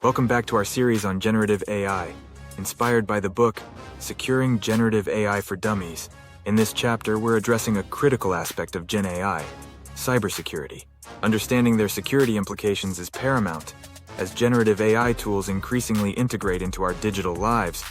Welcome back to our series on generative AI, inspired by the book, Securing Generative AI for Dummies. In this chapter, we're addressing a critical aspect of GenAI, cybersecurity. Understanding their security implications is paramount, as generative AI tools increasingly integrate into our digital lives.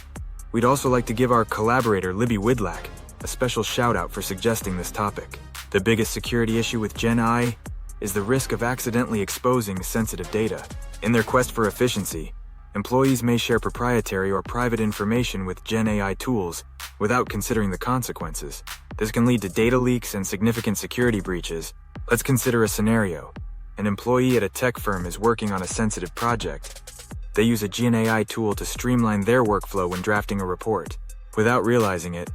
We'd also like to give our collaborator, Libby Widlack, a special shout-out for suggesting this topic. The biggest security issue with GenAI is the risk of accidentally exposing sensitive data. In their quest for efficiency, employees may share proprietary or private information with GenAI tools without considering the consequences. This can lead to data leaks and significant security breaches. Let's consider a scenario. An employee at a tech firm is working on a sensitive project. They use a GenAI tool to streamline their workflow when drafting a report. Without realizing it,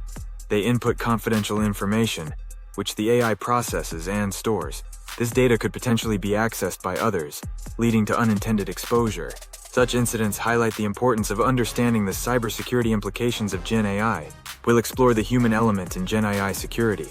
they input confidential information, which the AI processes and stores. This data could potentially be accessed by others, leading to unintended exposure. Such incidents highlight the importance of understanding the cybersecurity implications of GenAI. We'll explore the human element in GenAI security,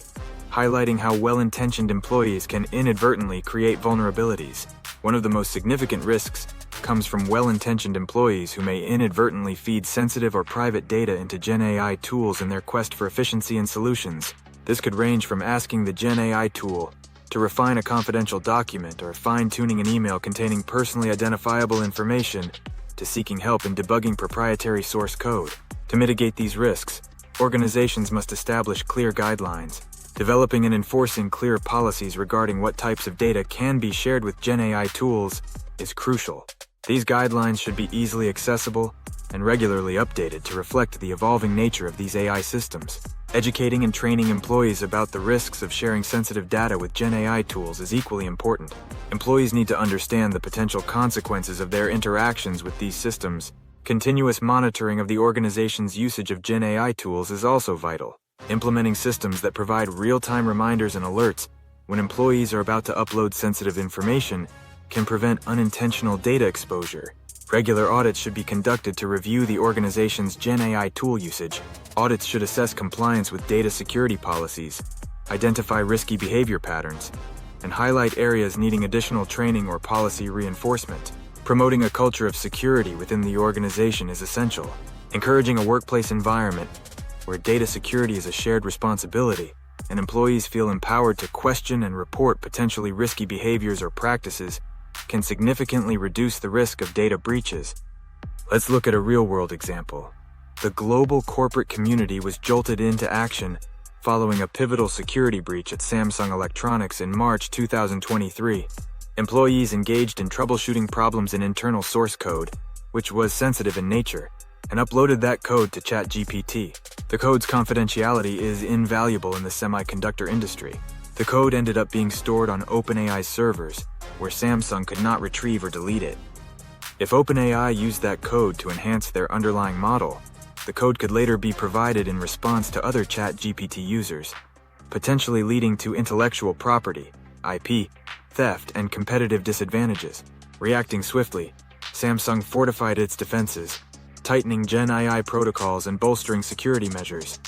highlighting how well-intentioned employees can inadvertently create vulnerabilities. One of the most significant risks comes from well-intentioned employees who may inadvertently feed sensitive or private data into GenAI tools in their quest for efficiency and solutions. This could range from asking the GenAI tool to refine a confidential document or fine-tuning an email containing personally identifiable information to seeking help in debugging proprietary source code. To mitigate these risks, organizations must establish clear guidelines. Developing and enforcing clear policies regarding what types of data can be shared with GenAI tools is crucial. These guidelines should be easily accessible and regularly updated to reflect the evolving nature of these AI systems. Educating and training employees about the risks of sharing sensitive data with GenAI tools is equally important. Employees need to understand the potential consequences of their interactions with these systems. Continuous monitoring of the organization's usage of GenAI tools is also vital. Implementing systems that provide real-time reminders and alerts when employees are about to upload sensitive information can prevent unintentional data exposure. Regular audits should be conducted to review the organization's GenAI tool usage. Audits should assess compliance with data security policies, identify risky behavior patterns, and highlight areas needing additional training or policy reinforcement. Promoting a culture of security within the organization is essential. Encouraging a workplace environment where data security is a shared responsibility and employees feel empowered to question and report potentially risky behaviors or practices can significantly reduce the risk of data breaches. Let's look at a real-world example. The global corporate community was jolted into action following a pivotal security breach at Samsung Electronics in March 2023. Employees engaged in troubleshooting problems in internal source code, which was sensitive in nature, and uploaded that code to ChatGPT. The code's confidentiality is invaluable in the semiconductor industry. The code ended up being stored on OpenAI's servers, where Samsung could not retrieve or delete it. If OpenAI used that code to enhance their underlying model, the code could later be provided in response to other ChatGPT users, potentially leading to intellectual property, IP, theft, and competitive disadvantages. Reacting swiftly, Samsung fortified its defenses, tightening GenAI protocols and bolstering security measures.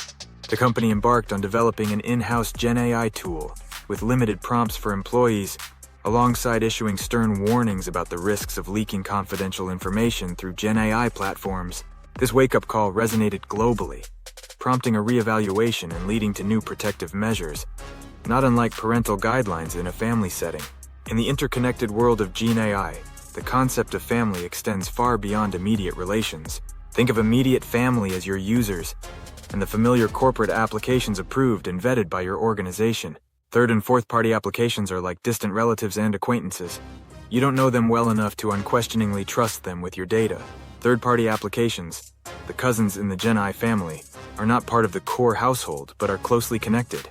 The company embarked on developing an in-house GenAI tool with limited prompts for employees, alongside issuing stern warnings about the risks of leaking confidential information through GenAI platforms. This wake-up call resonated globally, prompting a reevaluation and leading to new protective measures, not unlike parental guidelines in a family setting. In the interconnected world of GenAI, the concept of family extends far beyond immediate relations. Think of immediate family as your users, and the familiar corporate applications approved and vetted by your organization. Third and fourth-party applications are like distant relatives and acquaintances. You don't know them well enough to unquestioningly trust them with your data. Third-party applications, the cousins in the GenAI family, are not part of the core household but are closely connected.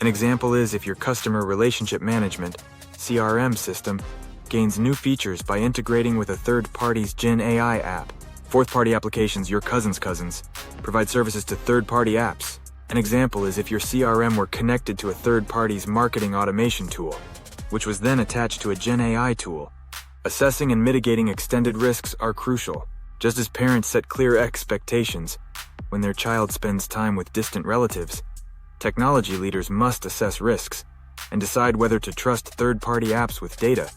An example is if your customer relationship management (CRM) system gains new features by integrating with a third party's GenAI app. Fourth-party applications, your cousin's cousins, provide services to third-party apps. An example is if your CRM were connected to a third party's marketing automation tool, which was then attached to a GenAI tool. Assessing and mitigating extended risks are crucial. Just as parents set clear expectations when their child spends time with distant relatives, technology leaders must assess risks and decide whether to trust third-party apps with data.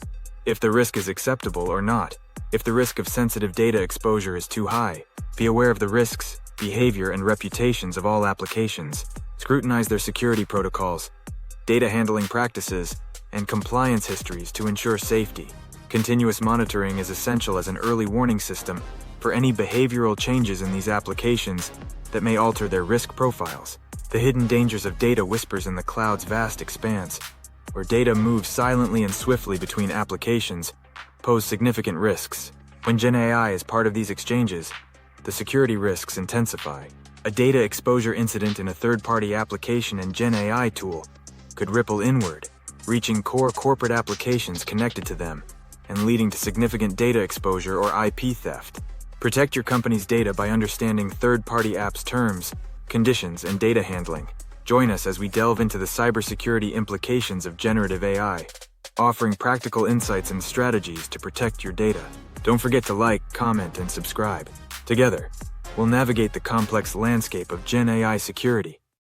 if the risk is acceptable or not. If the risk of sensitive data exposure is too high, be aware of the risks, behavior, and reputations of all applications. Scrutinize their security protocols, data handling practices, and compliance histories to ensure safety. Continuous monitoring is essential as an early warning system for any behavioral changes in these applications that may alter their risk profiles. The hidden dangers of data whispers in the cloud's vast expanse, where data moves silently and swiftly between applications, pose significant risks. When GenAI is part of these exchanges, the security risks intensify. A data exposure incident in a third-party application and GenAI tool could ripple inward, reaching core corporate applications connected to them, and leading to significant data exposure or IP theft. Protect your company's data by understanding third-party apps' terms, conditions, and data handling. Join us as we delve into the cybersecurity implications of generative AI, offering practical insights and strategies to protect your data. Don't forget to like, comment, and subscribe. Together, we'll navigate the complex landscape of GenAI security.